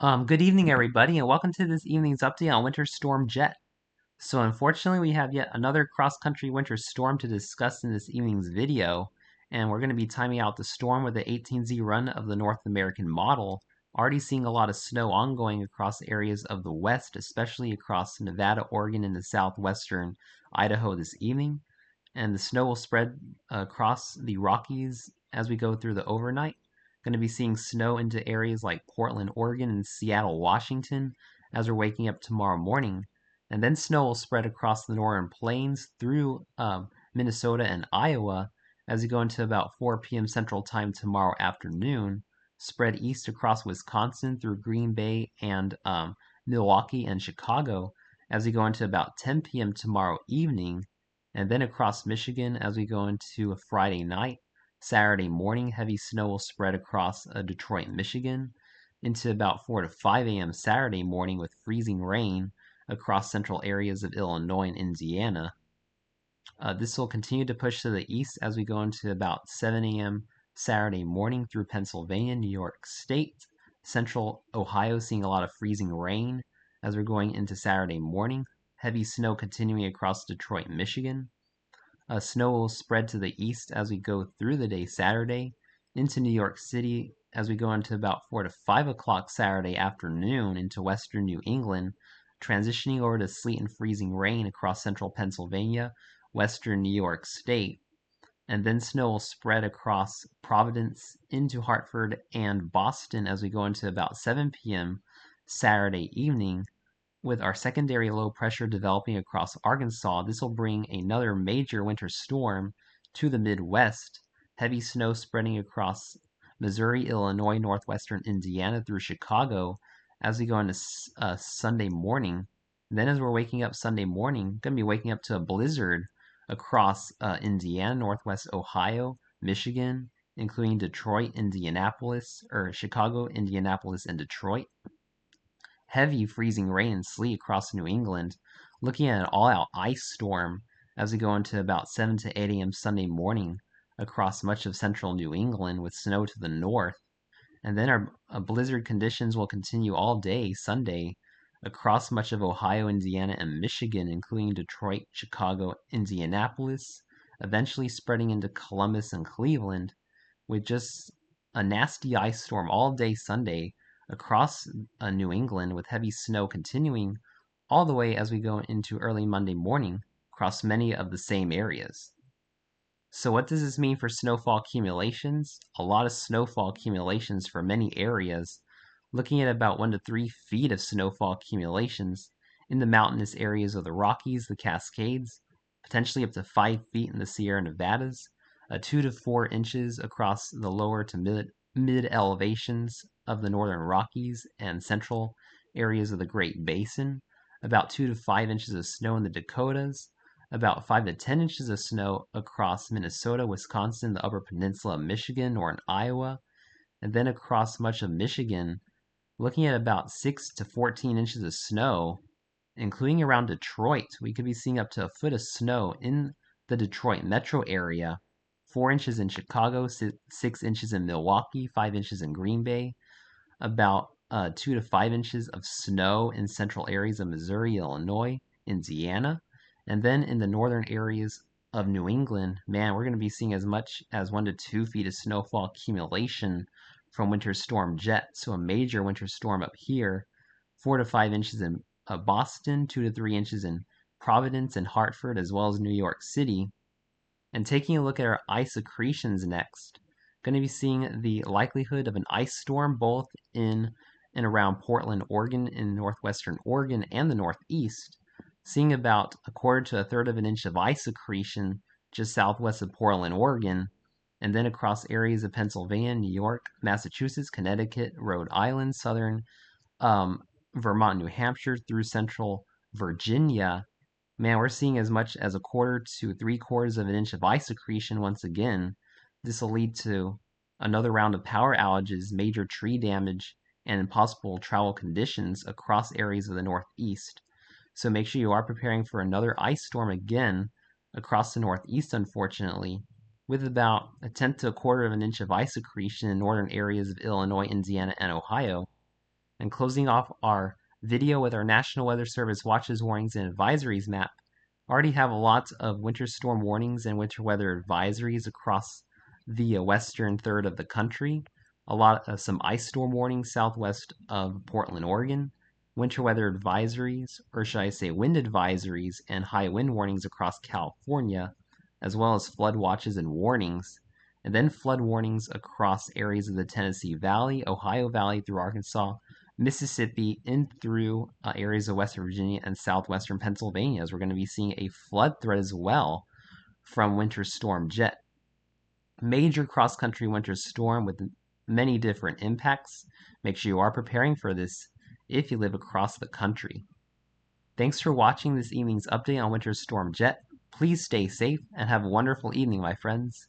Good evening, everybody, and welcome to this evening's update on Winter Storm Jett. So unfortunately, we have yet another cross-country winter storm to discuss in this evening's video, and we're going to be timing out the storm with the 18Z run of the North American model. Already seeing a lot of snow ongoing across areas of the west, especially across Nevada, Oregon, and the southwestern Idaho this evening. And the snow will spread across the Rockies as we go through the overnight. Going to be seeing snow into areas like Portland, Oregon, and Seattle, Washington as we're waking up tomorrow morning. And then snow will spread across the northern plains through Minnesota and Iowa as we go into about 4 p.m. Central Time tomorrow afternoon. Spread east across Wisconsin through Green Bay and Milwaukee and Chicago as we go into about 10 p.m. tomorrow evening. And then across Michigan as we go into a Friday night. Saturday morning, heavy snow will spread across Detroit, Michigan, into about 4 to 5 a.m. Saturday morning with freezing rain across central areas of Illinois and Indiana. This will continue to push to the east as we go into about 7 a.m. Saturday morning through Pennsylvania, New York State, central Ohio seeing a lot of freezing rain as we're going into Saturday morning. Heavy snow continuing across Detroit, Michigan. Snow will spread to the east as we go through the day Saturday into New York City as we go into about 4 to 5 o'clock Saturday afternoon into western New England, transitioning over to sleet and freezing rain across central Pennsylvania, western New York State. And then snow will spread across Providence into Hartford and Boston as we go into about 7 p.m. Saturday evening. With our secondary low pressure developing across Arkansas, this will bring another major winter storm to the Midwest. Heavy snow spreading across Missouri, Illinois, northwestern Indiana through Chicago as we go into Sunday morning. And then as we're waking up Sunday morning, going to be waking up to a blizzard across Indiana, northwest Ohio, Michigan, including Detroit, Indianapolis, or Chicago, Indianapolis, and Detroit. Heavy freezing rain and sleet across New England, looking at an all-out ice storm as we go into about 7 to 8 a.m. Sunday morning across much of central New England with snow to the north. And then our blizzard conditions will continue all day Sunday across much of Ohio, Indiana, and Michigan, including Detroit, Chicago, Indianapolis, eventually spreading into Columbus and Cleveland with just a nasty ice storm all day Sunday across New England with heavy snow continuing all the way as we go into early Monday morning across many of the same areas. So what does this mean for snowfall accumulations? A lot of snowfall accumulations for many areas, looking at about 1 to 3 feet of snowfall accumulations in the mountainous areas of the Rockies, the Cascades, potentially up to 5 feet in the Sierra Nevadas, 2 to 4 inches across the lower to mid elevations of the northern Rockies and central areas of the Great Basin, about 2 to 5 inches of snow in the Dakotas, about 5 to 10 inches of snow across Minnesota, Wisconsin, the Upper Peninsula of Michigan, or in Iowa, and then across much of Michigan, looking at about 6 to 14 inches of snow, including around Detroit. We could be seeing up to a foot of snow in the Detroit metro area, 4 inches in Chicago, 6 inches in Milwaukee, 5 inches in Green Bay, about 2 to 5 inches of snow in central areas of Missouri, Illinois, Indiana, and then in the northern areas of New England, man, we're going to be seeing as much as 1 to 2 feet of snowfall accumulation from Winter Storm Jett. So a major winter storm up here, 4 to 5 inches in Boston, 2 to 3 inches in Providence and Hartford, as well as New York City. And taking a look at our ice accretions next, going to be seeing the likelihood of an ice storm both in and around Portland, Oregon, in northwestern Oregon and the northeast, seeing about 1/4 to 1/3 of an inch of ice accretion just southwest of Portland, Oregon, and then across areas of Pennsylvania, New York, Massachusetts, Connecticut, Rhode Island, southern Vermont, New Hampshire, through central Virginia. Man, we're seeing as much as 1/4 to 3/4 of an inch of ice accretion once again. This will lead to another round of power outages, major tree damage, and impossible travel conditions across areas of the Northeast. So make sure you are preparing for another ice storm again across the Northeast, unfortunately, with about 1/10 to 1/4 of an inch of ice accretion in northern areas of Illinois, Indiana, and Ohio. And closing off our video with our National Weather Service Watches, Warnings, and Advisories map, already have a lot of winter storm warnings and winter weather advisories across the western third of the country. A lot of some ice storm warnings southwest of Portland, Oregon. Winter weather advisories, or should I say wind advisories, and high wind warnings across California, as well as flood watches and warnings. And then flood warnings across areas of the Tennessee Valley, Ohio Valley through Arkansas, Mississippi, in through areas of West Virginia and southwestern Pennsylvania, as we're going to be seeing a flood threat as well from Winter Storm Jett. Major cross-country winter storm with many different impacts. Make sure you are preparing for this if you live across the country. Thanks for watching this evening's update on Winter Storm Jett. Please stay safe and have a wonderful evening, my friends.